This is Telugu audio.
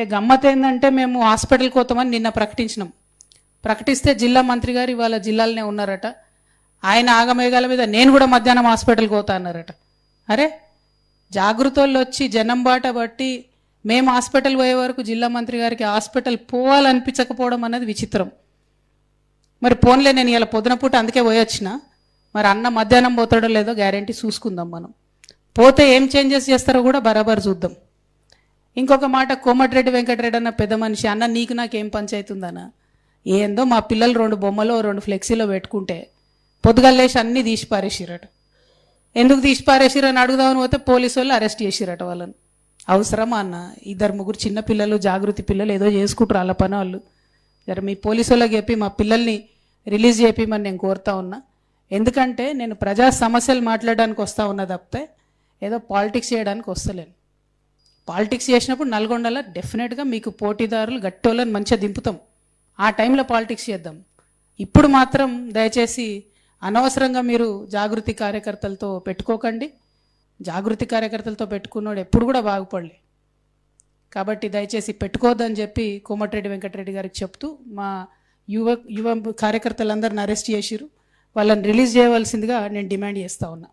ఏ గమ్మత్ ఏంటంటే మేము హాస్పిటల్కి పోతామని నిన్న ప్రకటిస్తే జిల్లా మంత్రి గారు ఇవాళ జిల్లాలోనే ఉన్నారట. ఆయన ఆగమేఘాల మీద నేను కూడా మధ్యాహ్నం హాస్పిటల్కి పోతా అన్నారట. అరే జాగృతోళ్ళు వచ్చి జనం బాట బట్టి మేము హాస్పిటల్ పోయే వరకు జిల్లా మంత్రి గారికి హాస్పిటల్ పోవాలనిపించకపోవడం అన్నది విచిత్రం. మరి పోన్లే, నేను ఇలా పొద్దున పూట అందుకే పోయొచ్చిన. మరి అన్న మధ్యాహ్నం పోతాడో లేదో గ్యారంటీ చూసుకుందాం. మనం పోతే ఏం చేంజెస్ చేస్తారో కూడా బరాబర్ చూద్దాం. ఇంకొక మాట, కోమటిరెడ్డి వెంకటరెడ్డి అన్న పెద్ద మనిషి, అన్న నీకు నాకేం పంచాయతీ ఉందన్న, ఏందో మా పిల్లలు 2 బొమ్మలో 2 ఫ్లెక్సీలో పెట్టుకుంటే పొద్దుగల్లేసి అన్నీ తీసి పారేసిరట. ఎందుకు తీసి పారేసిరని అడుగుదామని పోతే పోలీసు వాళ్ళు అరెస్ట్ చేసిరట వాళ్ళని. అవసరమా అన్న? 2-3 చిన్న పిల్లలు, జాగృతి పిల్లలు ఏదో చేసుకుంటారు వాళ్ళ పని వాళ్ళు. జర మీ పోలీసు వాళ్ళకి చెప్పి మా పిల్లల్ని రిలీజ్ చేయమని నేను కోరుతా ఉన్నా. ఎందుకంటే నేను ప్రజా సమస్యలు మాట్లాడడానికి వస్తూ ఉన్నా తప్పితే ఏదో పాలిటిక్స్ చేయడానికి వస్తలేను. పాలిటిక్స్ చేసినప్పుడు నల్గొండలో డెఫినెట్గా మీకు పోటీదారులు గట్టోళ్ళని మంచిగా దింపుతాం. ఆ టైంలో పాలిటిక్స్ చేద్దాం. ఇప్పుడు మాత్రం దయచేసి అనవసరంగా మీరు జాగృతి కార్యకర్తలతో పెట్టుకోకండి. జాగృతి కార్యకర్తలతో పెట్టుకున్నాడు ఎప్పుడు కూడా బాగుపడలే. కాబట్టి దయచేసి పెట్టుకోవద్దని చెప్పి కోమటిరెడ్డి వెంకటరెడ్డి గారికి చెప్తూ, మా యువ కార్యకర్తలందరిని అరెస్ట్ చేసిరు, వాళ్ళని రిలీజ్ చేయవలసిందిగా నేను డిమాండ్ చేస్తూ ఉన్నా.